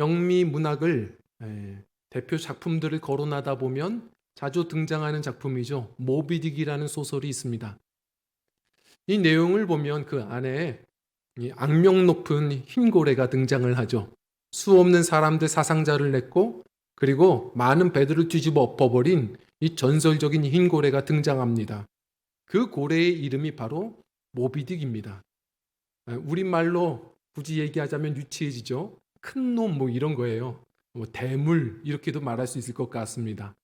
영미 문학을 대표 작품들을 거론하다 보면 자주 등장하는 작품이죠. 모비딕이라는 소설이 있습니다. 이 내용을 보면 그 안에 이 악명 높은 흰 고래가 등장을 하죠. 수 없는 사람들 사상자를 냈고 그리고 많은 배들을 뒤집어 엎어버린 이 전설적인 흰 고래가 등장합니다. 그 고래의 이름이 바로 모비딕입니다. 우리말로 굳이 얘기하자면 유치해지죠. 큰 놈 뭐 이런 거예요. 뭐 대물 이렇게도 말할 수 있을 것 같습니다.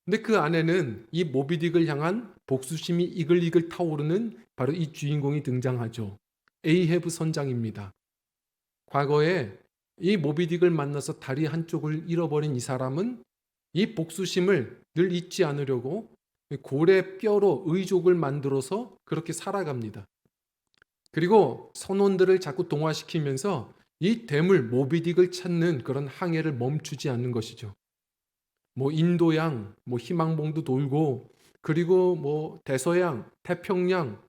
근데 그 안에는 이 모비딕을 향한 복수심이 이글이글 타오르는 바로 이 주인공이 등장하죠. 에이헤브 선장입니다. 과거에 이 모비딕을 만나서 다리 한쪽을 잃어버린 이 사람은 이 복수심을 늘 잊지 않으려고 고래 뼈로 의족을 만들어서 그렇게 살아갑니다. 그리고 선원들을 자꾸 동화시키면서 이 대물 모비딕을 찾는 그런 항해를 멈추지 않는 것이죠. 뭐 인도양, 뭐 희망봉도 돌고 그리고 뭐 대서양, 태평양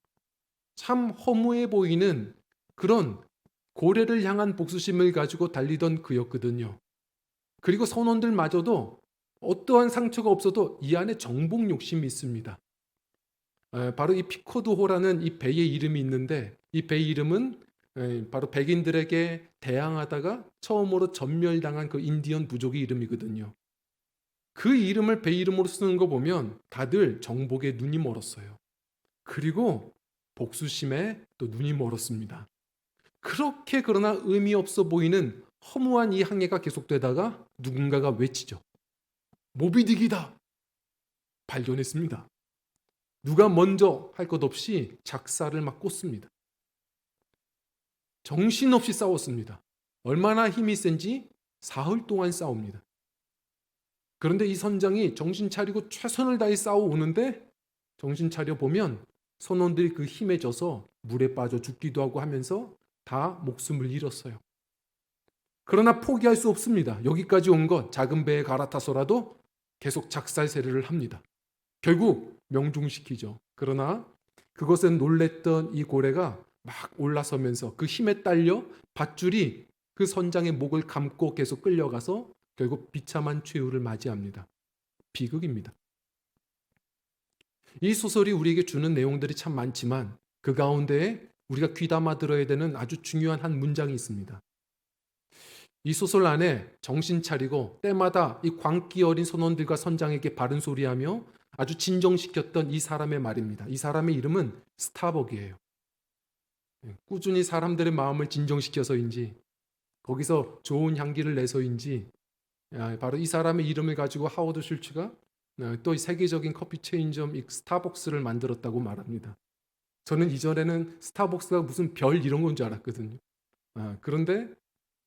참 허무해 보이는 그런 고래를 향한 복수심을 가지고 달리던 그였거든요. 그리고 선원들마저도 어떠한 상처가 없어도 이 안에 정복 욕심이 있습니다. 바로 이 피코드호라는 이 배의 이름이 있는데 이 배 이름은 바로 백인들에게 대항하다가 처음으로 전멸당한 그 인디언 부족의 이름이거든요. 그 이름을 배 이름으로 쓰는 거 보면 다들 정복에 눈이 멀었어요. 그리고 복수심에 또 눈이 멀었습니다. 그렇게 그러나 의미 없어 보이는 허무한 이 항해가 계속되다가 누군가가 외치죠. 모비딕이다! 발견했습니다. 누가 먼저 할 것 없이 작사를 막 꽂습니다. 정신없이 싸웠습니다. 얼마나 힘이 센지 사흘 동안 싸웁니다. 그런데 이 선장이 정신 차리고 최선을 다해 싸워오는데 정신 차려 보면 선원들이 그 힘에 져서 물에 빠져 죽기도 하고 하면서 다 목숨을 잃었어요. 그러나 포기할 수 없습니다. 여기까지 온 것 작은 배에 갈아타서라도 계속 작살세례를 합니다. 결국 명중시키죠. 그러나 그것에 놀랬던 이 고래가 막 올라서면서 그 힘에 딸려 밧줄이 그 선장의 목을 감고 계속 끌려가서 결국 비참한 최후를 맞이합니다. 비극입니다. 이 소설이 우리에게 주는 내용들이 참 많지만 그 가운데에 우리가 귀담아 들어야 되는 아주 중요한 한 문장이 있습니다. 이 소설 안에 정신 차리고 때마다 이 광기 어린 선원들과 선장에게 바른 소리하며 아주 진정시켰던 이 사람의 말입니다. 이 사람의 이름은 스타벅이에요. 꾸준히 사람들의 마음을 진정시켜서인지 거기서 좋은 향기를 내서인지 바로 이 사람의 이름을 가지고 하워드 슐츠가 또 세계적인 커피 체인점 스타벅스를 만들었다고 말합니다. 저는 이전에는 스타벅스가 무슨 별 이런 건 줄 알았거든요. 그런데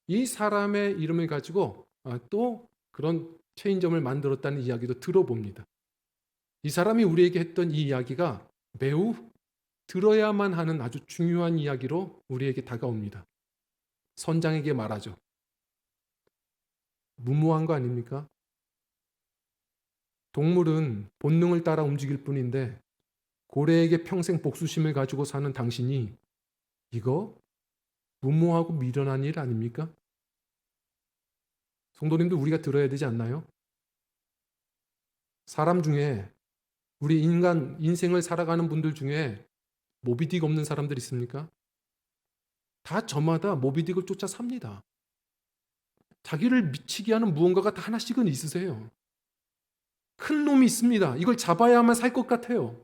이 사람의 이름을 가지고 또 그런 체인점을 만들었다는 이야기도 들어봅니다. 이 사람이 우리에게 했던 이 이야기가 매우 들어야만 하는 아주 중요한 이야기로 우리에게 다가옵니다. 선장에게 말하죠. 무모한 거 아닙니까? 동물은 본능을 따라 움직일 뿐인데 고래에게 평생 복수심을 가지고 사는 당신이 이거 무모하고 미련한 일 아닙니까? 성도님들 우리가 들어야 되지 않나요? 사람 중에 우리 인생을 살아가는 분들 중에 모비딕 없는 사람들 있습니까? 다 저마다 모비딕을 쫓아 삽니다. 자기를 미치게 하는 무언가가 다 하나씩은 있으세요. 큰 놈이 있습니다. 이걸 잡아야만 살 것 같아요.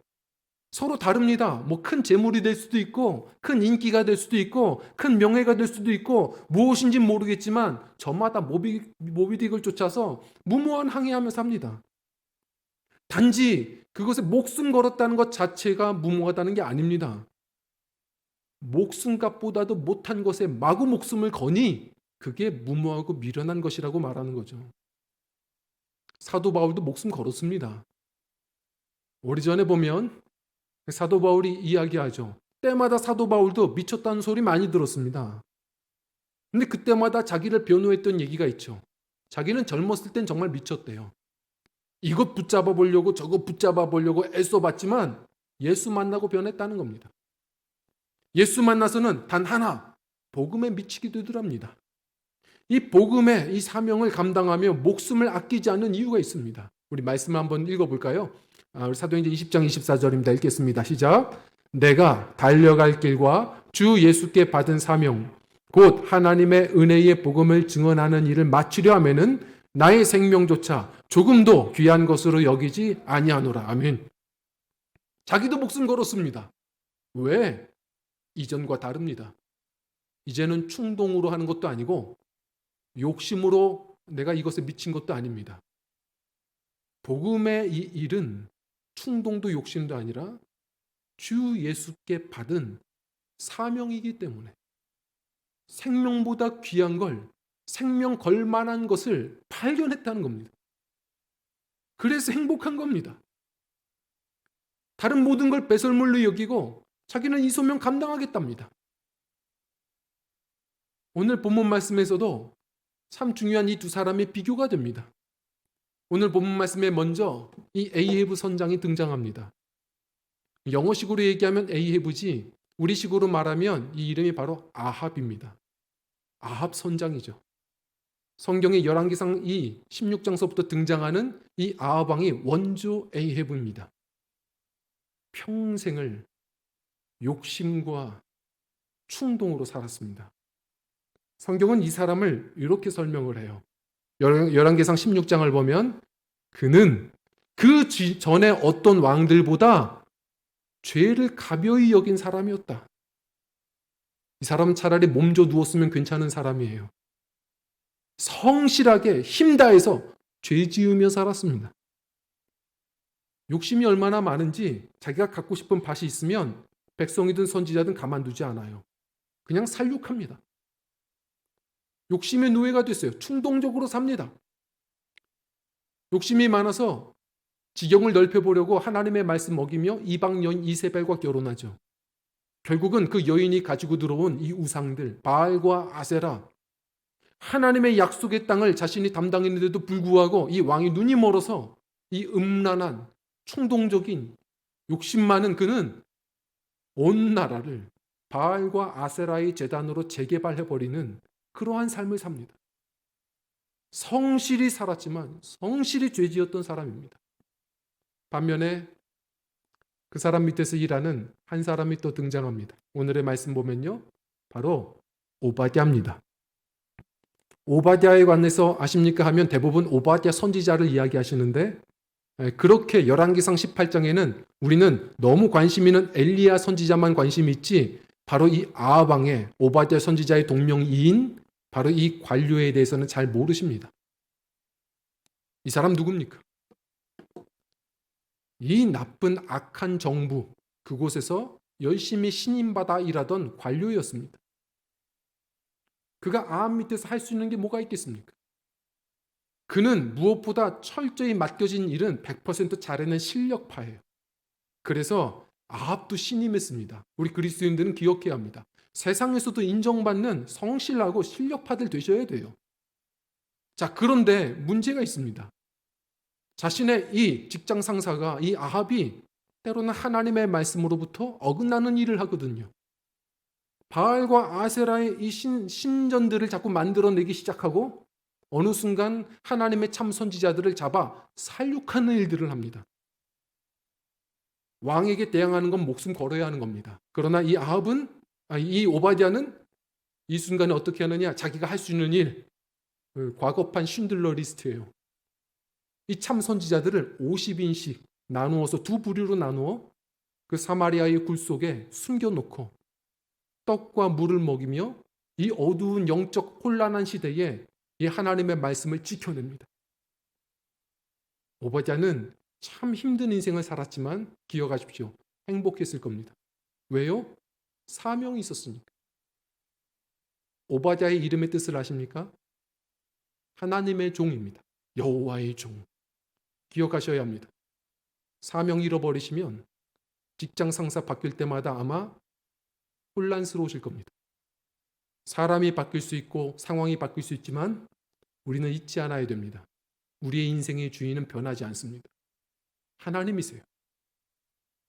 서로 다릅니다. 뭐 큰 재물이 될 수도 있고 큰 인기가 될 수도 있고 큰 명예가 될 수도 있고 무엇인지 모르겠지만 저마다 모비딕을 쫓아서 무모한 항해하며 삽니다. 단지 그것에 목숨 걸었다는 것 자체가 무모하다는 게 아닙니다. 목숨값보다도 못한 것에 마구 목숨을 거니 그게 무모하고 미련한 것이라고 말하는 거죠. 사도 바울도 목숨 걸었습니다. 오래전에 보면 사도 바울이 이야기하죠. 때마다 사도 바울도 미쳤다는 소리 많이 들었습니다. 근데 그때마다 자기를 변호했던 얘기가 있죠. 자기는 젊었을 땐 정말 미쳤대요. 이것 붙잡아 보려고 저것 붙잡아 보려고 애써봤지만 예수 만나고 변했다는 겁니다. 예수 만나서는 단 하나, 복음에 미치게 되더랍니다. 이 복음의 이 사명을 감당하며 목숨을 아끼지 않는 이유가 있습니다. 우리 말씀을 한번 읽어볼까요? 우리 사도행전 20장 24절입니다. 읽겠습니다. 시작. 내가 달려갈 길과 주 예수께 받은 사명 곧 하나님의 은혜의 복음을 증언하는 일을 마치려 하면은 나의 생명조차 조금도 귀한 것으로 여기지 아니하노라. 아멘. 자기도 목숨 걸었습니다. 왜? 이전과 다릅니다. 이제는 충동으로 하는 것도 아니고 욕심으로 내가 이것에 미친 것도 아닙니다. 복음의 이 일은 충동도 욕심도 아니라 주 예수께 받은 사명이기 때문에 생명보다 귀한 걸, 생명 걸만한 것을 발견했다는 겁니다. 그래서 행복한 겁니다. 다른 모든 걸 배설물로 여기고 자기는 이 소명 감당하겠답니다. 오늘 본문 말씀에서도 참 중요한 이 두 사람의 비교가 됩니다. 오늘 본문 말씀에 먼저 이 에이헤브 선장이 등장합니다. 영어식으로 얘기하면 에이헤브지 우리식으로 말하면 이 이름이 바로 아합입니다. 아합 선장이죠. 성경의 열왕기상 이 16장서부터 등장하는 이 아합 왕이 원조 에이헤브입니다. 평생을 욕심과 충동으로 살았습니다. 성경은 이 사람을 이렇게 설명을 해요. 열왕기상 16장을 보면 그는 그 전에 어떤 왕들보다 죄를 가벼이 여긴 사람이었다. 이 사람은 차라리 몸져 누웠으면 괜찮은 사람이에요. 성실하게 힘 다해서 죄 지으며 살았습니다. 욕심이 얼마나 많은지 자기가 갖고 싶은 밭이 있으면 백성이든 선지자든 가만두지 않아요. 그냥 살육합니다. 욕심의 노예가 됐어요. 충동적으로 삽니다. 욕심이 많아서 지경을 넓혀보려고 하나님의 말씀 먹이며 이방 여인 이세벨과 결혼하죠. 결국은 그 여인이 가지고 들어온 이 우상들, 바알과 아세라, 하나님의 약속의 땅을 자신이 담당했는데도 불구하고 이 왕이 눈이 멀어서 이 음란한 충동적인 욕심 많은 그는 온 나라를 바알과 아세라의 제단으로 재개발해버리는 그러한 삶을 삽니다. 성실히 살았지만 성실히 죄지었던 사람입니다. 반면에 그 사람 밑에서 일하는 한 사람이 또 등장합니다. 오늘의 말씀 보면요. 바로 오바댜입니다. 오바댜에 관해서 아십니까 하면 대부분 오바댜 선지자를 이야기하시는데 그렇게 열왕기상 18장에는 우리는 너무 관심 있는 엘리야 선지자만 관심이 있지 바로 이 아합 왕의 오바댜 선지자의 동명이인 바로 이 관료에 대해서는 잘 모르십니다. 이 사람 누굽니까? 이 나쁜 악한 정부 그곳에서 열심히 신임받아 일하던 관료였습니다. 그가 아합 밑에서 할 수 있는 게 뭐가 있겠습니까? 그는 무엇보다 철저히 맡겨진 일은 100% 잘해낸 실력파예요. 그래서 아합도 신임했습니다. 우리 그리스도인들은 기억해야 합니다. 세상에서도 인정받는 성실하고 실력파들 되셔야 돼요. 자, 그런데 문제가 있습니다. 자신의 이 직장 상사가 이 아합이 때로는 하나님의 말씀으로부터 어긋나는 일을 하거든요. 바알과 아세라의 이 신전들을 자꾸 만들어내기 시작하고 어느 순간 하나님의 참 선지자들을 잡아 살육하는 일들을 합니다. 왕에게 대항하는 건 목숨 걸어야 하는 겁니다. 그러나 이 오바댜는 이 순간에 어떻게 하느냐? 자기가 할 수 있는 일, 과거판 쉰들러 리스트예요. 이 참 선지자들을 50인씩 나누어서 두 부류로 나누어 그 사마리아의 굴 속에 숨겨놓고 떡과 물을 먹이며 이 어두운 영적 혼란한 시대에 이 하나님의 말씀을 지켜냅니다. 오바댜는 참 힘든 인생을 살았지만 기억하십시오. 행복했을 겁니다. 왜요? 사명이 있었으니까. 오바댜의 이름의 뜻을 아십니까? 하나님의 종입니다. 여호와의 종. 기억하셔야 합니다. 사명 잃어버리시면 직장 상사 바뀔 때마다 아마 혼란스러우실 겁니다. 사람이 바뀔 수 있고 상황이 바뀔 수 있지만 우리는 잊지 않아야 됩니다. 우리의 인생의 주인은 변하지 않습니다. 하나님이세요.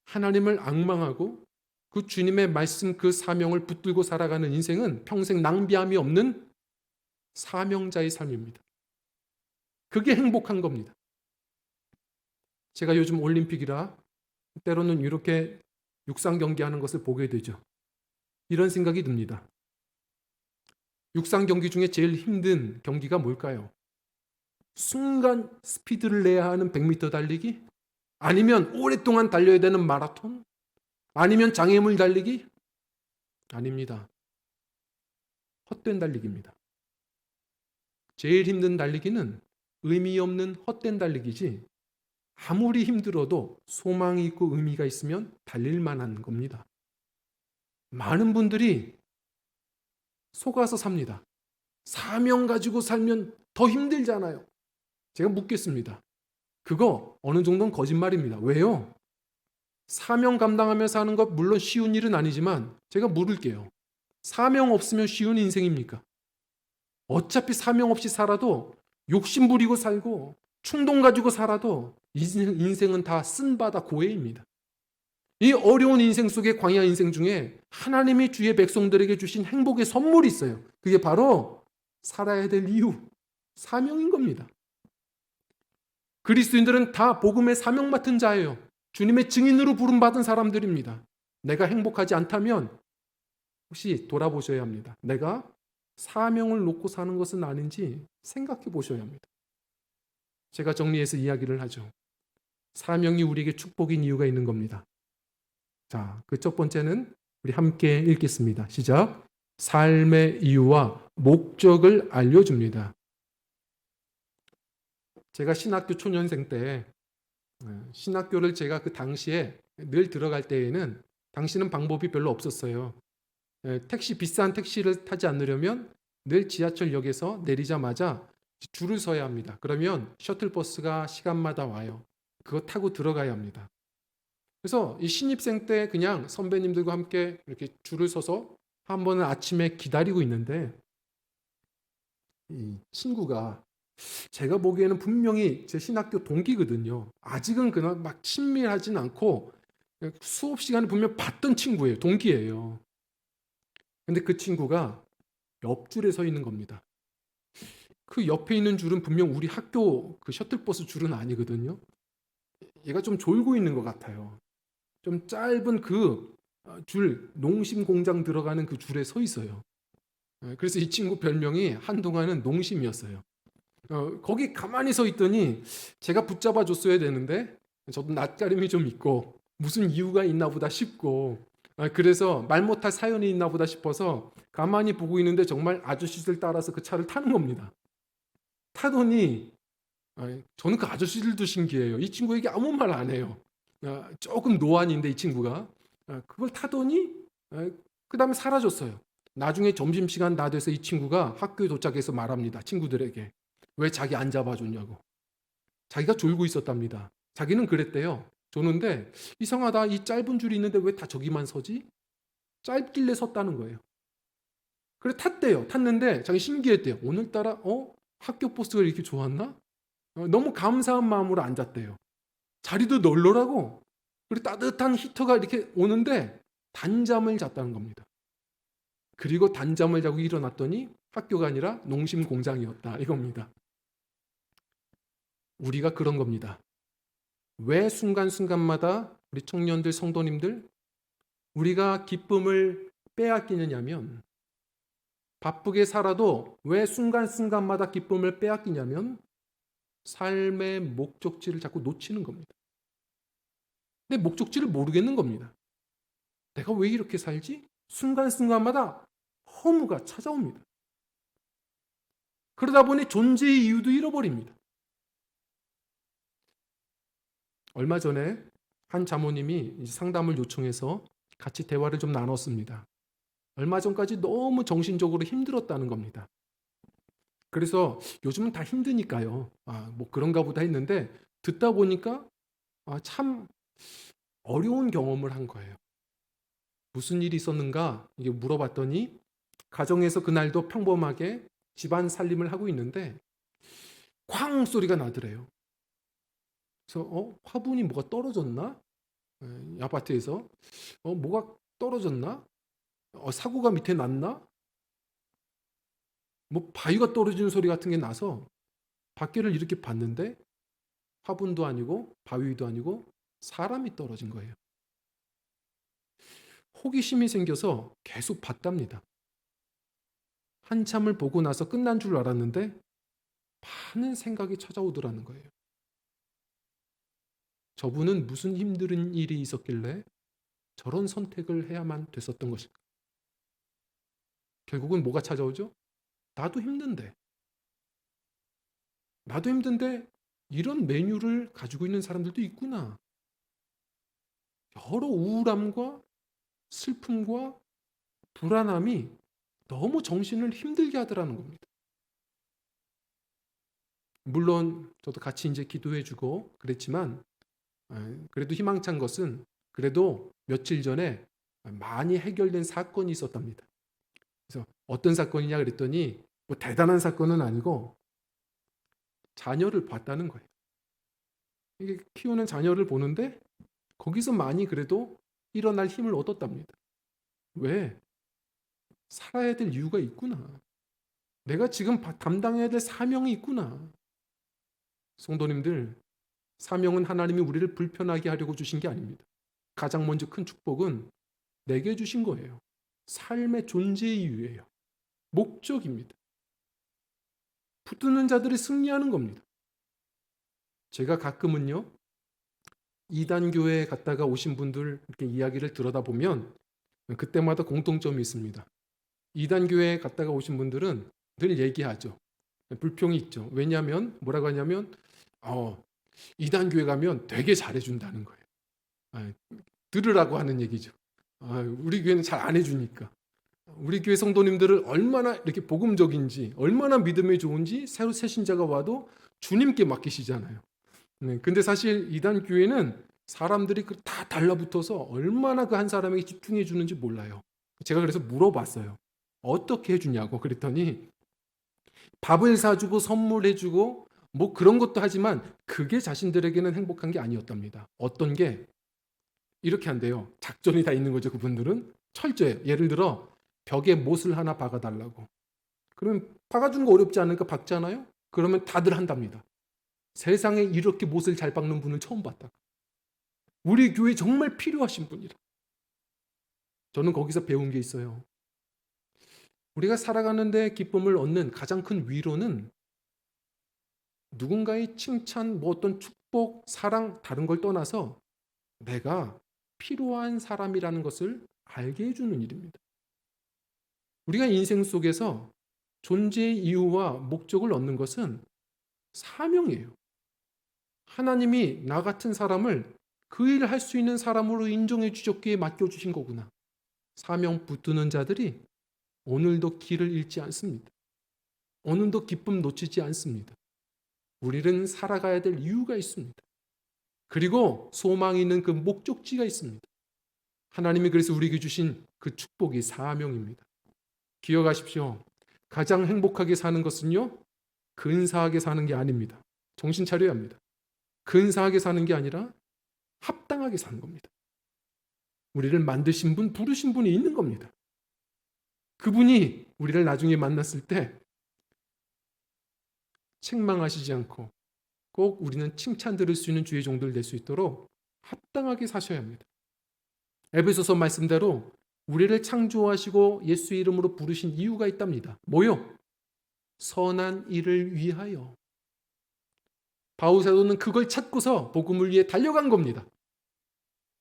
하나님을 앙망하고 그 주님의 말씀 그 사명을 붙들고 살아가는 인생은 평생 낭비함이 없는 사명자의 삶입니다. 그게 행복한 겁니다. 제가 요즘 올림픽이라 때로는 이렇게 육상 경기하는 것을 보게 되죠. 이런 생각이 듭니다. 육상 경기 중에 제일 힘든 경기가 뭘까요? 순간 스피드를 내야 하는 100m 달리기? 아니면 오랫동안 달려야 되는 마라톤? 아니면 장애물 달리기? 아닙니다. 헛된 달리기입니다. 제일 힘든 달리기는 의미 없는 헛된 달리기지, 아무리 힘들어도 소망이 있고 의미가 있으면 달릴 만한 겁니다. 많은 분들이 속아서 삽니다. 사명 가지고 살면 더 힘들잖아요. 제가 묻겠습니다. 그거 어느 정도는 거짓말입니다. 왜요? 사명 감당하면서 하는 것 물론 쉬운 일은 아니지만 제가 물을게요. 사명 없으면 쉬운 인생입니까? 어차피 사명 없이 살아도 욕심 부리고 살고 충동 가지고 살아도 인생은 다 쓴바다 고해입니다. 이 어려운 인생 속의 광야 인생 중에 하나님이 주의 백성들에게 주신 행복의 선물이 있어요. 그게 바로 살아야 될 이유, 사명인 겁니다. 그리스도인들은 다 복음의 사명 맡은 자예요. 주님의 증인으로 부름받은 사람들입니다. 내가 행복하지 않다면 혹시 돌아보셔야 합니다. 내가 사명을 놓고 사는 것은 아닌지 생각해 보셔야 합니다. 제가 정리해서 이야기를 하죠. 사명이 우리에게 축복인 이유가 있는 겁니다. 자, 그 첫 번째는 우리 함께 읽겠습니다. 시작. 삶의 이유와 목적을 알려줍니다. 제가 신학교 초년생 때 신학교를 제가 그 당시에 늘 들어갈 때에는 당시는 방법이 별로 없었어요. 비싼 택시를 타지 않으려면 늘 지하철역에서 내리자마자 줄을 서야 합니다. 그러면 셔틀버스가 시간마다 와요. 그거 타고 들어가야 합니다. 그래서 이 신입생 때 그냥 선배님들과 함께 이렇게 줄을 서서 한 번은 아침에 기다리고 있는데 이 친구가 제가 보기에는 분명히 제 신학교 동기거든요. 아직은 그냥 막 친밀하진 않고 수업 시간에 분명 봤던 친구예요. 동기예요. 근데 그 친구가 옆줄에 서 있는 겁니다. 그 옆에 있는 줄은 분명 우리 학교 그 셔틀버스 줄은 아니거든요. 얘가 좀 졸고 있는 것 같아요. 좀 짧은 그 줄, 농심 공장 들어가는 그 줄에 서 있어요. 그래서 이 친구 별명이 한동안은 농심이었어요. 거기 가만히 서 있더니 제가 붙잡아 줬어야 되는데 저도 낯가림이 좀 있고 무슨 이유가 있나 보다 싶고 그래서 말 못할 사연이 있나 보다 싶어서 가만히 보고 있는데 정말 아저씨들 따라서 그 차를 타는 겁니다. 타더니 저는 그 아저씨들도 신기해요. 이 친구에게 아무 말 안 해요. 조금 노안인데 이 친구가 그걸 타더니 그 다음에 사라졌어요. 나중에 점심시간 다 돼서 이 친구가 학교에 도착해서 말합니다. 친구들에게. 왜 자기 안 잡아줬냐고. 자기가 졸고 있었답니다. 자기는 그랬대요. 조는데 이상하다. 이 짧은 줄이 있는데 왜 다 저기만 서지? 짧길래 섰다는 거예요. 그래 탔대요. 탔는데 자기 신기했대요. 오늘따라 학교 버스가 이렇게 좋았나? 너무 감사한 마음으로 앉았대요. 자리도 널널하고 그리고 따뜻한 히터가 이렇게 오는데 단잠을 잤다는 겁니다. 그리고 단잠을 자고 일어났더니 학교가 아니라 농심 공장이었다 이겁니다. 우리가 그런 겁니다. 왜 순간순간마다 우리 청년들, 성도님들 우리가 기쁨을 빼앗기느냐면 바쁘게 살아도 왜 순간순간마다 기쁨을 빼앗기냐면 삶의 목적지를 자꾸 놓치는 겁니다. 근데 목적지를 모르겠는 겁니다. 내가 왜 이렇게 살지? 순간순간마다 허무가 찾아옵니다. 그러다 보니 존재의 이유도 잃어버립니다. 얼마 전에 한 자모님이 상담을 요청해서 같이 대화를 좀 나눴습니다. 얼마 전까지 너무 정신적으로 힘들었다는 겁니다. 그래서 요즘은 다 힘드니까요. 뭐 그런가 보다 했는데 듣다 보니까 참 어려운 경험을 한 거예요. 무슨 일이 있었는가 이게 물어봤더니 가정에서 그날도 평범하게 집안 살림을 하고 있는데 쾅 소리가 나더래요. 그래서 화분이 뭐가 떨어졌나? 이 아파트에서 뭐가 떨어졌나? 사고가 밑에 났나? 뭐 바위가 떨어지는 소리 같은 게 나서 밖에를 이렇게 봤는데 화분도 아니고 바위도 아니고 사람이 떨어진 거예요. 호기심이 생겨서 계속 봤답니다. 한참을 보고 나서 끝난 줄 알았는데 많은 생각이 찾아오더라는 거예요. 저분은 무슨 힘든 일이 있었길래 저런 선택을 해야만 됐었던 것일까? 결국은 뭐가 찾아오죠? 나도 힘든데 이런 메뉴를 가지고 있는 사람들도 있구나. 여러 우울함과 슬픔과 불안함이 너무 정신을 힘들게 하더라는 겁니다. 물론 저도 같이 이제 기도해주고 그랬지만 그래도 희망찬 것은 그래도 며칠 전에 많이 해결된 사건이 있었답니다. 그래서 어떤 사건이냐 그랬더니 뭐 대단한 사건은 아니고 자녀를 봤다는 거예요. 이게 키우는 자녀를 보는데 거기서 많이 그래도 일어날 힘을 얻었답니다. 왜? 살아야 될 이유가 있구나. 내가 지금 담당해야 될 사명이 있구나. 성도님들, 사명은 하나님이 우리를 불편하게 하려고 주신 게 아닙니다. 가장 먼저 큰 축복은 내게 주신 거예요. 삶의 존재 이유예요. 목적입니다. 붙드는 자들이 승리하는 겁니다. 제가 가끔은요, 이단교회에 갔다가 오신 분들 이렇게 이야기를 들어다 보면 그때마다 공통점이 있습니다. 이단교회에 갔다가 오신 분들은 늘 얘기하죠. 불평이 있죠. 왜냐하면 뭐라고 하냐면 이단교회 가면 되게 잘해준다는 거예요. 들으라고 하는 얘기죠. 우리 교회는 잘 안 해주니까. 우리 교회 성도님들을 얼마나 이렇게 복음적인지, 얼마나 믿음이 좋은지 새로 새 신자가 와도 주님께 맡기시잖아요. 근데 사실 이단 교회는 사람들이 다 달라붙어서 얼마나 그 한 사람에게 집중해 주는지 몰라요. 제가 그래서 물어봤어요. 어떻게 해주냐고. 그랬더니 밥을 사주고 선물해주고 뭐 그런 것도 하지만 그게 자신들에게는 행복한 게 아니었답니다. 어떤 게 이렇게 한대요. 작전이 다 있는 거죠. 그분들은 철저해요. 예를 들어 벽에 못을 하나 박아달라고. 그러면 박아주는 거 어렵지 않으니까 박잖아요. 그러면 다들 한답니다. 세상에 이렇게 못을 잘 박는 분은 처음 봤다. 우리 교회 정말 필요하신 분이라. 저는 거기서 배운 게 있어요. 우리가 살아가는데 기쁨을 얻는 가장 큰 위로는 누군가의 칭찬, 뭐 어떤 축복, 사랑, 다른 걸 떠나서 내가 필요한 사람이라는 것을 알게 해주는 일입니다. 우리가 인생 속에서 존재의 이유와 목적을 얻는 것은 사명이에요. 하나님이 나 같은 사람을 그 일을 할 수 있는 사람으로 인정해 주셨기에 맡겨주신 거구나. 사명 붙드는 자들이 오늘도 길을 잃지 않습니다. 오늘도 기쁨 놓치지 않습니다. 우리는 살아가야 될 이유가 있습니다. 그리고 소망이 있는 그 목적지가 있습니다. 하나님이 그래서 우리에게 주신 그 축복이 사명입니다. 기억하십시오. 가장 행복하게 사는 것은요, 근사하게 사는 게 아닙니다. 정신 차려야 합니다. 근사하게 사는 게 아니라 합당하게 사는 겁니다. 우리를 만드신 분, 부르신 분이 있는 겁니다. 그분이 우리를 나중에 만났을 때 책망하시지 않고 꼭 우리는 칭찬 들을 수 있는 주의 종들 될 수 있도록 합당하게 사셔야 합니다. 에베소서 말씀대로 우리를 창조하시고 예수 이름으로 부르신 이유가 있답니다. 뭐요? 선한 일을 위하여. 바울 사도는 그걸 찾고서 복음을 위해 달려간 겁니다.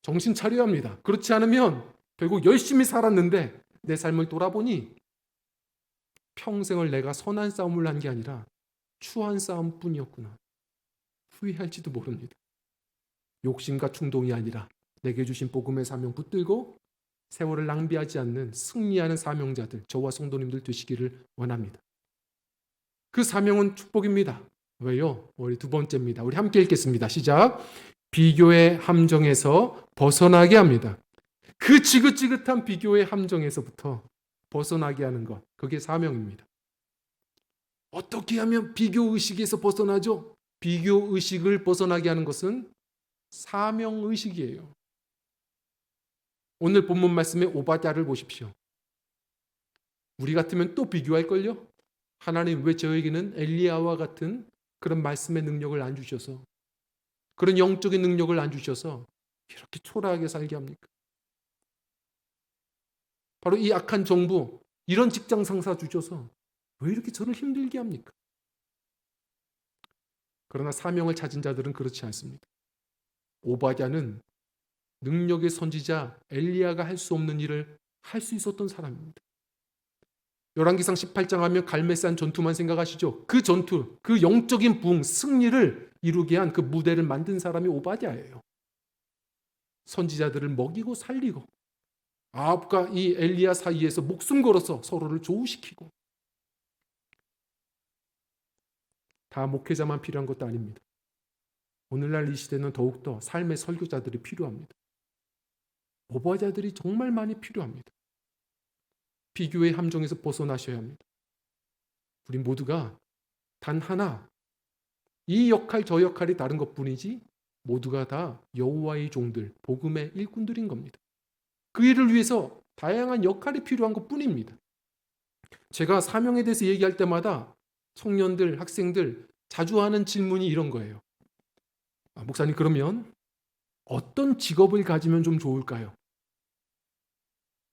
정신 차려야 합니다. 그렇지 않으면 결국 열심히 살았는데 내 삶을 돌아보니 평생을 내가 선한 싸움을 한 게 아니라 추한 싸움뿐이었구나. 후회할지도 모릅니다. 욕심과 충동이 아니라 내게 주신 복음의 사명 붙들고 세월을 낭비하지 않는 승리하는 사명자들, 저와 성도님들 되시기를 원합니다. 그 사명은 축복입니다. 왜요? 우리 두 번째입니다. 우리 함께 읽겠습니다. 시작. 비교의 함정에서 벗어나게 합니다. 그 지긋지긋한 비교의 함정에서부터 벗어나게 하는 것, 그게 사명입니다. 어떻게 하면 비교의식에서 벗어나죠? 비교의식을 벗어나게 하는 것은 사명의식이에요. 오늘 본문 말씀의 오바댜를 보십시오. 우리 같으면 또 비교할걸요? 하나님 왜 저에게는 엘리야와 같은 그런 말씀의 능력을 안 주셔서, 그런 영적인 능력을 안 주셔서 이렇게 초라하게 살게 합니까? 바로 이 악한 정부, 이런 직장 상사 주셔서 왜 이렇게 저를 힘들게 합니까? 그러나 사명을 찾은 자들은 그렇지 않습니다. 오바댜는 능력의 선지자 엘리야가 할 수 없는 일을 할 수 있었던 사람입니다. 열왕기상 18장 하면 갈멜산 전투만 생각하시죠. 그 전투, 그 영적인 부흥, 승리를 이루게 한 그 무대를 만든 사람이 오바댜예요. 선지자들을 먹이고 살리고 아합과 이 엘리야 사이에서 목숨 걸어서 서로를 조우시키고. 다 목회자만 필요한 것도 아닙니다. 오늘날 이 시대는 더욱더 삶의 설교자들이 필요합니다. 오바댜들이 정말 많이 필요합니다. 비교의 함정에서 벗어나셔야 합니다. 우리 모두가 단 하나, 이 역할 저 역할이 다른 것뿐이지 모두가 다 여호와의 종들, 복음의 일꾼들인 겁니다. 그 일을 위해서 다양한 역할이 필요한 것뿐입니다. 제가 사명에 대해서 얘기할 때마다 청년들, 학생들 자주 하는 질문이 이런 거예요. 목사님, 그러면 어떤 직업을 가지면 좀 좋을까요?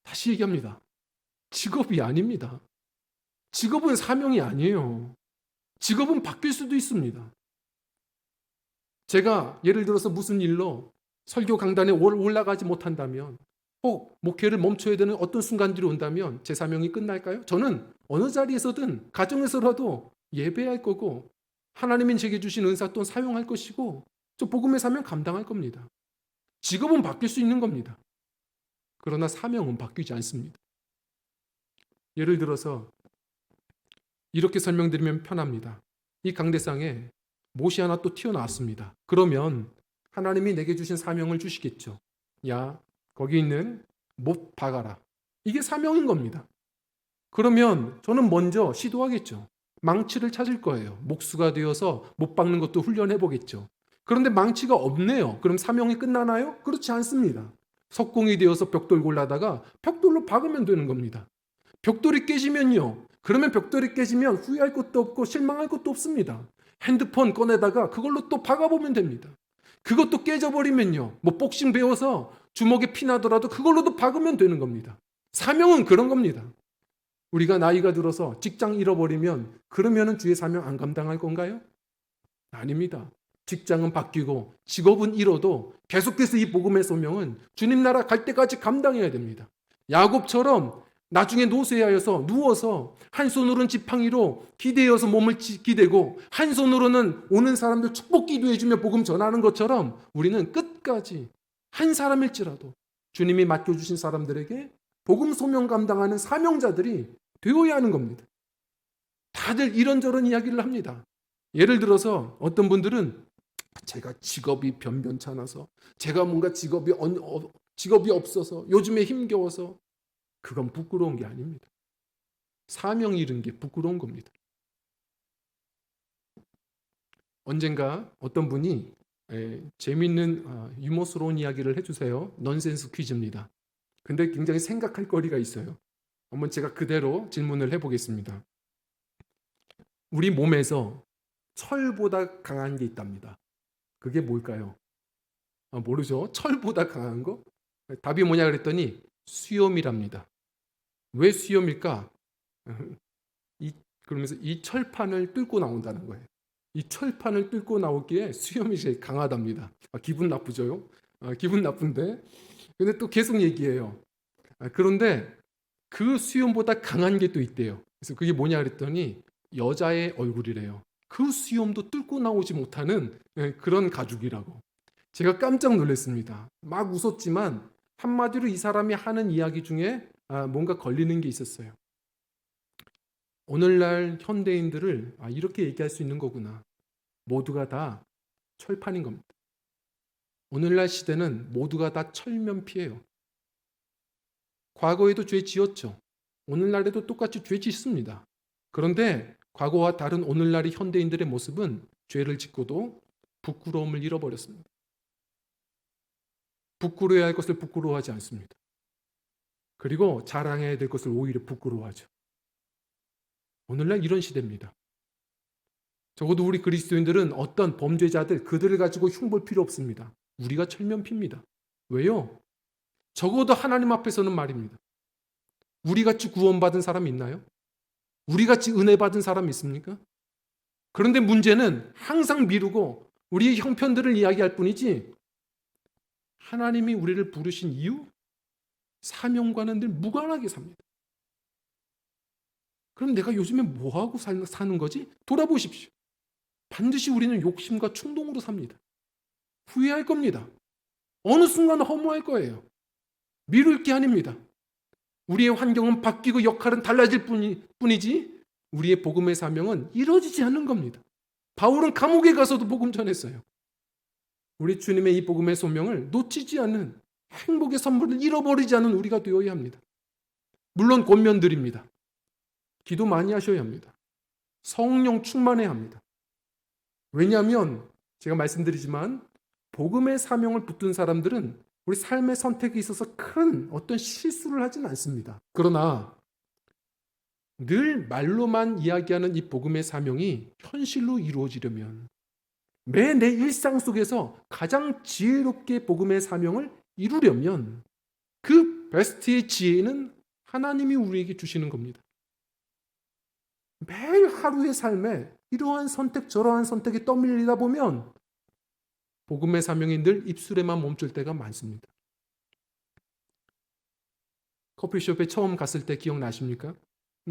다시 얘기합니다. 직업이 아닙니다. 직업은 사명이 아니에요. 직업은 바뀔 수도 있습니다. 제가 예를 들어서 무슨 일로 설교 강단에 올라가지 못한다면, 혹 목회를 멈춰야 되는 어떤 순간들이 온다면 제 사명이 끝날까요? 저는 어느 자리에서든 가정에서라도 예배할 거고, 하나님이 제게 주신 은사 또한 사용할 것이고, 저 복음의 사명 감당할 겁니다. 직업은 바뀔 수 있는 겁니다. 그러나 사명은 바뀌지 않습니다. 예를 들어서 이렇게 설명드리면 편합니다. 이 강대상에 못이 하나 또 튀어나왔습니다. 그러면 하나님이 내게 주신 사명을 주시겠죠. 야, 거기 있는 못 박아라. 이게 사명인 겁니다. 그러면 저는 먼저 시도하겠죠. 망치를 찾을 거예요. 목수가 되어서 못 박는 것도 훈련해 보겠죠. 그런데 망치가 없네요. 그럼 사명이 끝나나요? 그렇지 않습니다. 석공이 되어서 벽돌 골라다가 벽돌로 박으면 되는 겁니다. 벽돌이 깨지면요. 그러면 벽돌이 깨지면 후회할 것도 없고 실망할 것도 없습니다. 핸드폰 꺼내다가 그걸로 또 박아보면 됩니다. 그것도 깨져버리면요. 뭐 복싱 배워서 주먹에 피 나더라도 그걸로도 박으면 되는 겁니다. 사명은 그런 겁니다. 우리가 나이가 들어서 직장 잃어버리면 그러면은 주의 사명 안 감당할 건가요? 아닙니다. 직장은 바뀌고 직업은 잃어도 계속해서 이 복음의 소명은 주님 나라 갈 때까지 감당해야 됩니다. 야곱처럼 나중에 노쇠하여서 누워서 한 손으로는 지팡이로 기대어서 몸을 기대고 한 손으로는 오는 사람들 축복 기도해주며 복음 전하는 것처럼 우리는 끝까지 한 사람일지라도 주님이 맡겨주신 사람들에게 복음 소명 감당하는 사명자들이 되어야 하는 겁니다. 다들 이런저런 이야기를 합니다. 예를 들어서 어떤 분들은 제가 직업이 변변찮아서, 제가 뭔가 직업이 없어서, 요즘에 힘겨워서. 그건 부끄러운 게 아닙니다. 사명 잃은 게 부끄러운 겁니다. 언젠가 어떤 분이 재미있는 유머스러운 이야기를 해주세요. 넌센스 퀴즈입니다. 근데 굉장히 생각할 거리가 있어요. 한번 제가 그대로 질문을 해보겠습니다. 우리 몸에서 철보다 강한 게 있답니다. 그게 뭘까요? 모르죠? 철보다 강한 거? 답이 뭐냐 그랬더니 수염이랍니다. 왜 수염일까? 그러면서 이 철판을 뚫고 나온다는 거예요. 이 철판을 뚫고 나오기에 수염이 제일 강하답니다. 기분 나쁘죠? 기분 나쁜데. 근데 또 계속 얘기해요. 그런데 그 수염보다 강한 게 또 있대요. 그래서 그게 뭐냐 그랬더니 여자의 얼굴이래요. 그 수염도 뚫고 나오지 못하는 그런 가죽이라고. 제가 깜짝 놀랐습니다. 막 웃었지만 한마디로 이 사람이 하는 이야기 중에 뭔가 걸리는 게 있었어요. 오늘날 현대인들을 이렇게 얘기할 수 있는 거구나. 모두가 다 철판인 겁니다. 오늘날 시대는 모두가 다 철면피예요. 과거에도 죄 지었죠. 오늘날에도 똑같이 죄 짓습니다. 그런데 과거와 다른 오늘날의 현대인들의 모습은 죄를 짓고도 부끄러움을 잃어버렸습니다. 부끄러워야 할 것을 부끄러워하지 않습니다. 그리고 자랑해야 될 것을 오히려 부끄러워하죠. 오늘날 이런 시대입니다. 적어도 우리 그리스도인들은 어떤 범죄자들 그들을 가지고 흉볼 필요 없습니다. 우리가 철면피입니다. 왜요? 적어도 하나님 앞에서는 말입니다. 우리같이 구원받은 사람 있나요? 우리같이 은혜 받은 사람 있습니까? 그런데 문제는 항상 미루고 우리의 형편들을 이야기할 뿐이지 하나님이 우리를 부르신 이유, 사명과는 늘 무관하게 삽니다. 그럼 내가 요즘에 뭐하고 사는 거지? 돌아보십시오. 반드시 우리는 욕심과 충동으로 삽니다. 후회할 겁니다. 어느 순간 허무할 거예요. 미룰 게 아닙니다. 우리의 환경은 바뀌고 역할은 달라질 뿐이지 우리의 복음의 사명은 이루어지지 않는 겁니다. 바울은 감옥에 가서도 복음 전했어요. 우리 주님의 이 복음의 소명을 놓치지 않는 행복의 선물을 잃어버리지 않은 우리가 되어야 합니다. 물론 권면드립니다. 기도 많이 하셔야 합니다. 성령 충만해야 합니다. 왜냐하면 제가 말씀드리지만 복음의 사명을 붙든 사람들은 우리 삶의 선택에 있어서 큰 어떤 실수를 하진 않습니다. 그러나 늘 말로만 이야기하는 이 복음의 사명이 현실로 이루어지려면 매 내 일상 속에서 가장 지혜롭게 복음의 사명을 이루려면 그 베스트의 지혜는 하나님이 우리에게 주시는 겁니다. 매일 하루의 삶에 이러한 선택 저러한 선택에 떠밀리다 보면 복음의 사명이 늘 입술에만 멈출 때가 많습니다. 커피숍에 처음 갔을 때 기억나십니까?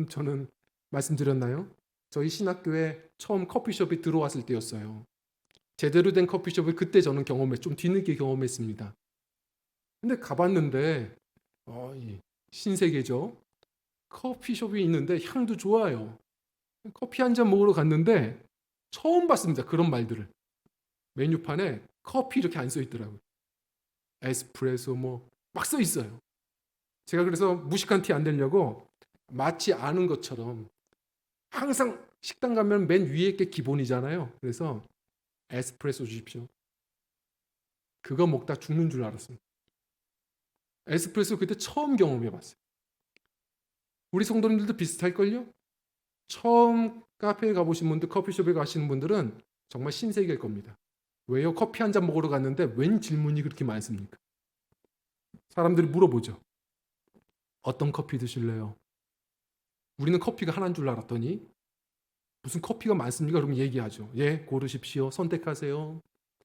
저는 말씀드렸나요? 저희 신학교에 처음 커피숍에 들어왔을 때였어요. 제대로 된 커피숍을 그때 저는 좀 뒤늦게 경험했습니다. 근데 가봤는데 신세계죠. 커피숍이 있는데 향도 좋아요. 커피 한 잔 먹으러 갔는데 처음 봤습니다. 그런 말들을. 메뉴판에 커피 이렇게 안 써 있더라고요. 에스프레소 막 써 있어요. 제가 그래서 무식한 티 안 내려고 마치 아는 것처럼 항상 식당 가면 맨 위에 게 기본이잖아요. 그래서 에스프레소 주십시오. 그거 먹다 죽는 줄 알았습니다. 에스프레소 그때 처음 경험해봤어요. 우리 성도님들도 비슷할걸요? 처음 카페에 가보신 분들, 커피숍에 가시는 분들은 정말 신세계일 겁니다. 왜요? 커피 한 잔 먹으러 갔는데 웬 질문이 그렇게 많습니까? 사람들이 물어보죠. 어떤 커피 드실래요? 우리는 커피가 하나인 줄 알았더니 무슨 커피가 많습니까? 그러면 얘기하죠. 예, 고르십시오. 선택하세요.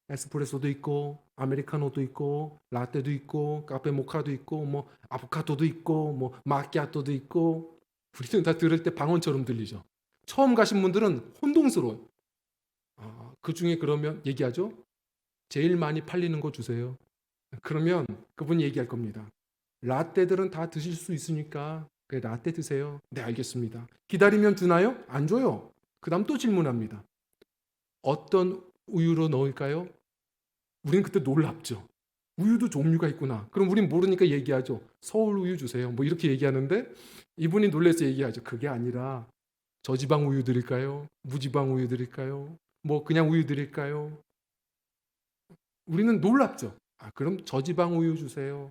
에스프레소도 있고 아메리카노도 있고 라떼도 있고 카페 모카도 있고 아보카도도 있고 마키아토도 있고 우리는 다 들을 때 방언처럼 들리죠. 처음 가신 분들은 혼동스러워요. 그 중에 그러면 얘기하죠. 제일 많이 팔리는 거 주세요. 그러면 그분 얘기할 겁니다. 라떼들은 다 드실 수 있으니까 라떼 드세요. 네, 알겠습니다. 기다리면 주나요? 안 줘요. 그 다음 또 질문합니다. 어떤 우유로 넣을까요? 우리는 그때 놀랍죠. 우유도 종류가 있구나. 그럼 우린 모르니까 얘기하죠. 서울 우유 주세요. 이렇게 얘기하는데 이분이 놀라서 얘기하죠. 그게 아니라 저지방 우유 드릴까요? 무지방 우유 드릴까요? 그냥 우유 드릴까요? 우리는 놀랍죠. 그럼 저지방 우유 주세요.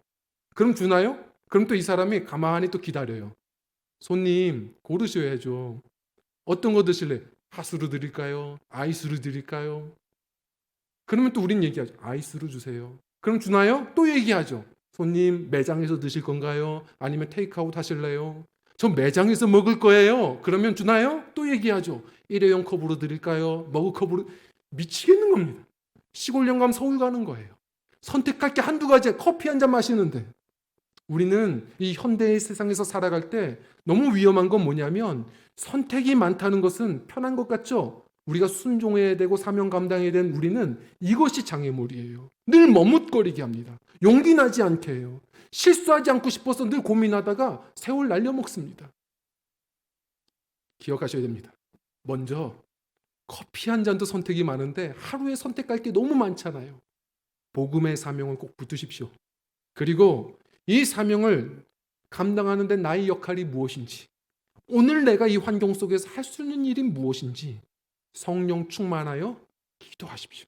그럼 주나요? 그럼 또 이 사람이 가만히 또 기다려요. 손님 고르셔야죠. 어떤 거 드실래? 핫으로 드릴까요? 아이스로 드릴까요? 그러면 또 우린 얘기하죠. 아이스로 주세요. 그럼 주나요? 또 얘기하죠. 손님 매장에서 드실 건가요? 아니면 테이크아웃 하실래요? 저 매장에서 먹을 거예요. 그러면 주나요? 또 얘기하죠. 일회용 컵으로 드릴까요? 머그컵으로. 미치겠는 겁니다. 시골 영감 서울 가는 거예요. 선택할 게 한두 가지. 커피 한 잔 마시는데 우리는 이 현대의 세상에서 살아갈 때 너무 위험한 건 뭐냐면 선택이 많다는 것은 편한 것 같죠? 우리가 순종해야 되고 사명 감당해야 되는 우리는 이것이 장애물이에요. 늘 머뭇거리게 합니다. 용기 나지 않게 해요. 실수하지 않고 싶어서 늘 고민하다가 세월 날려먹습니다. 기억하셔야 됩니다. 먼저 커피 한 잔도 선택이 많은데 하루에 선택할 게 너무 많잖아요. 복음의 사명을 꼭 붙드십시오. 그리고 이 사명을 감당하는 데 나의 역할이 무엇인지, 오늘 내가 이 환경 속에서 할 수 있는 일이 무엇인지 성령 충만하여 기도하십시오.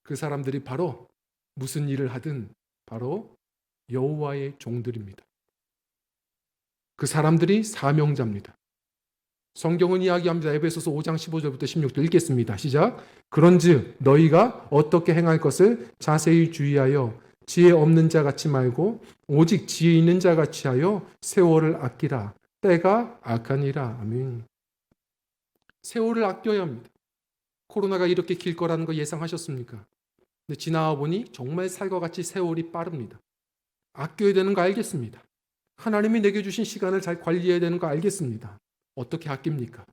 그 사람들이 바로 무슨 일을 하든 바로 여호와의 종들입니다. 그 사람들이 사명자입니다. 성경은 이야기합니다. 에베소서 5장 15절부터 16절 읽겠습니다. 시작. 그런즉 너희가 어떻게 행할 것을 자세히 주의하여 지혜 없는 자 같이 말고 오직 지혜 있는 자 같이 하여 세월을 아끼라. 때가 악하니라. 아멘. 세월을 아껴야 합니다. 코로나가 이렇게 길 거라는 거 예상하셨습니까? 근데 지나와 보니 정말 살과 같이 세월이 빠릅니다. 아껴야 되는 거 알겠습니다. 하나님이 내게 주신 시간을 잘 관리해야 되는 거 알겠습니다. 어떻게 아낍니까?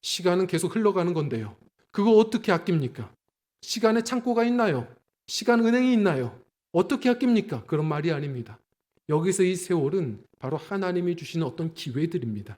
시간은 계속 흘러가는 건데요. 그거 어떻게 아낍니까? 시간에 창고가 있나요? 시간 은행이 있나요? 어떻게 아낍니까? 그런 말이 아닙니다. 여기서 이 세월은 바로 하나님이 주시는 어떤 기회들입니다.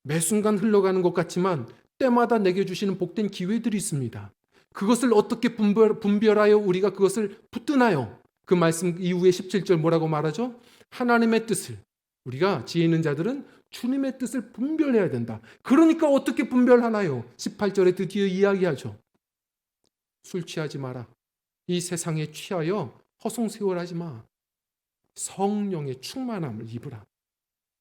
매 순간 흘러가는 것 같지만 때마다 내게 주시는 복된 기회들이 있습니다. 그것을 어떻게 분별하여 우리가 그것을 붙드나요? 그 말씀 이후에 17절 뭐라고 말하죠? 하나님의 뜻을, 우리가 지혜 있는 자들은 주님의 뜻을 분별해야 된다. 그러니까 어떻게 분별하나요? 18절에 드디어 이야기하죠. 술 취하지 마라. 이 세상에 취하여 허송세월하지 마. 성령의 충만함을 입으라.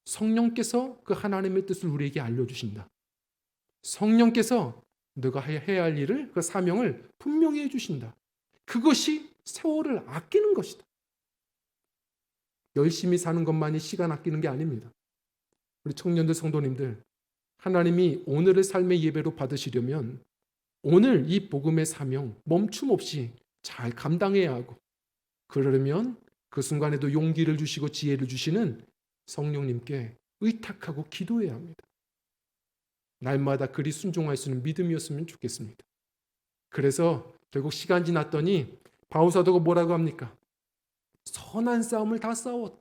성령께서 그 하나님의 뜻을 우리에게 알려주신다. 성령께서 너가 해야 할 일을, 그 사명을 분명히 해주신다. 그것이 세월을 아끼는 것이다. 열심히 사는 것만이 시간 아끼는 게 아닙니다. 우리 청년들, 성도님들, 하나님이 오늘의 삶의 예배로 받으시려면 오늘 이 복음의 사명 멈춤 없이 잘 감당해야 하고, 그러려면 그 순간에도 용기를 주시고 지혜를 주시는 성령님께 의탁하고 기도해야 합니다. 날마다 그리 순종할 수 있는 믿음이었으면 좋겠습니다. 그래서 결국 시간 지났더니 바울사도가 뭐라고 합니까? 선한 싸움을 다 싸웠다.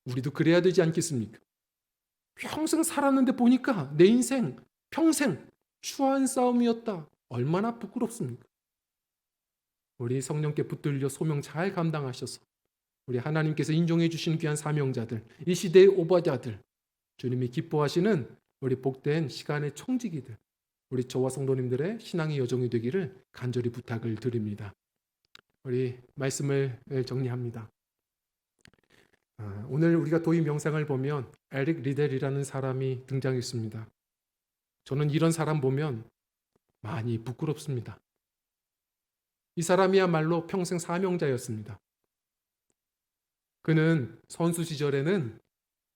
우리도 그래야 되지 않겠습니까? 평생 살았는데 보니까 내 인생 평생 추한 싸움이었다. 얼마나 부끄럽습니까? 우리 성령께 붙들려 소명 잘 감당하셔서 우리 하나님께서 인정해 주신 귀한 사명자들, 이 시대의 오바자들, 주님이 기뻐하시는 우리 복된 시간의 청지기들, 우리 저와 성도님들의 신앙의 여정이 되기를 간절히 부탁을 드립니다. 우리 말씀을 정리합니다. 오늘 우리가 도입 명상을 보면 에릭 리델이라는 사람이 등장했습니다. 저는 이런 사람 보면 많이 부끄럽습니다. 이 사람이야말로 평생 사명자였습니다. 그는 선수 시절에는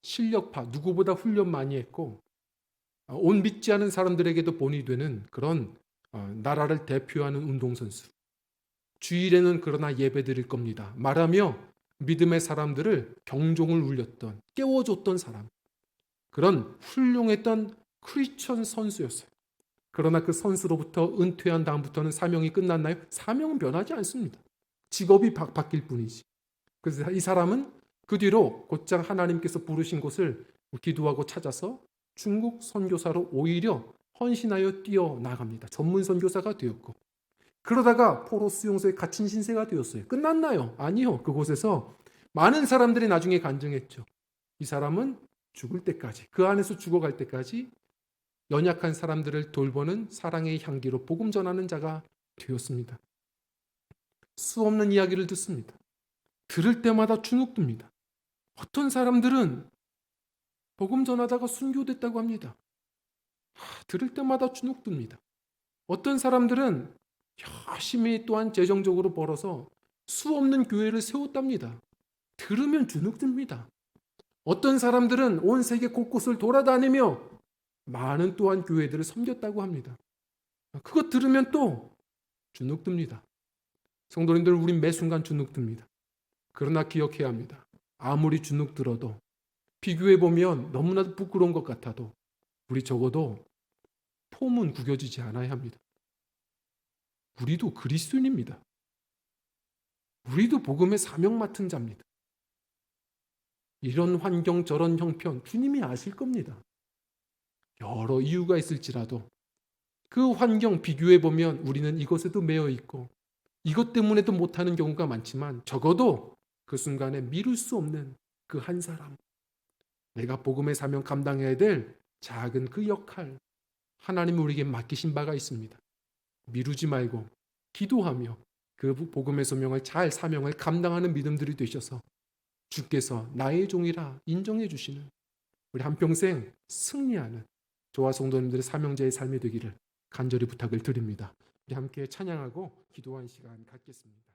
실력파, 누구보다 훈련 많이 했고 온 믿지 않은 사람들에게도 본이 되는 그런 나라를 대표하는 운동선수. 주일에는 그러나 예배 드릴 겁니다. 말하며 믿음의 사람들을 경종을 울렸던, 깨워줬던 사람. 그런 훌륭했던 크리스천 선수였어요. 그러나 그 선수로부터 은퇴한 다음부터는 사명이 끝났나요? 사명은 변하지 않습니다. 직업이 바뀔 뿐이지. 그래서 이 사람은 그 뒤로 곧장 하나님께서 부르신 곳을 기도하고 찾아서 중국 선교사로 오히려 헌신하여 뛰어나갑니다. 전문 선교사가 되었고, 그러다가 포로 수용소에 갇힌 신세가 되었어요. 끝났나요? 아니요. 그곳에서 많은 사람들이 나중에 간증했죠. 이 사람은 죽을 때까지, 그 안에서 죽어갈 때까지 연약한 사람들을 돌보는 사랑의 향기로 복음 전하는 자가 되었습니다. 수없는 이야기를 듣습니다. 들을 때마다 주눅듭니다. 어떤 사람들은 복음 전하다가 순교됐다고 합니다. 들을 때마다 주눅듭니다. 어떤 사람들은 열심히 또한 재정적으로 벌어서 수없는 교회를 세웠답니다. 들으면 주눅듭니다. 어떤 사람들은 온 세계 곳곳을 돌아다니며 많은 또한 교회들을 섬겼다고 합니다. 그것 들으면 또 주눅듭니다. 성도님들, 우린 매 순간 주눅듭니다. 그러나 기억해야 합니다. 아무리 주눅들어도, 비교해보면 너무나도 부끄러운 것 같아도 우리 적어도 폼은 구겨지지 않아야 합니다. 우리도 그리스도인입니다. 우리도 복음의 사명 맡은 자입니다. 이런 환경, 저런 형편 주님이 아실 겁니다. 여러 이유가 있을지라도 그 환경 비교해보면 우리는 이것에도 매여 있고 이것 때문에도 못하는 경우가 많지만 적어도 그 순간에 미룰 수 없는 그 한 사람, 내가 복음의 사명 감당해야 될 작은 그 역할, 하나님이 우리에게 맡기신 바가 있습니다. 미루지 말고 기도하며 그 복음의 사명을 감당하는 믿음들이 되셔서 주께서 나의 종이라 인정해 주시는 우리 한평생 승리하는 저와 성도님들의 사명자의 삶이 되기를 간절히 부탁을 드립니다. 우리 함께 찬양하고 기도하는 시간 갖겠습니다.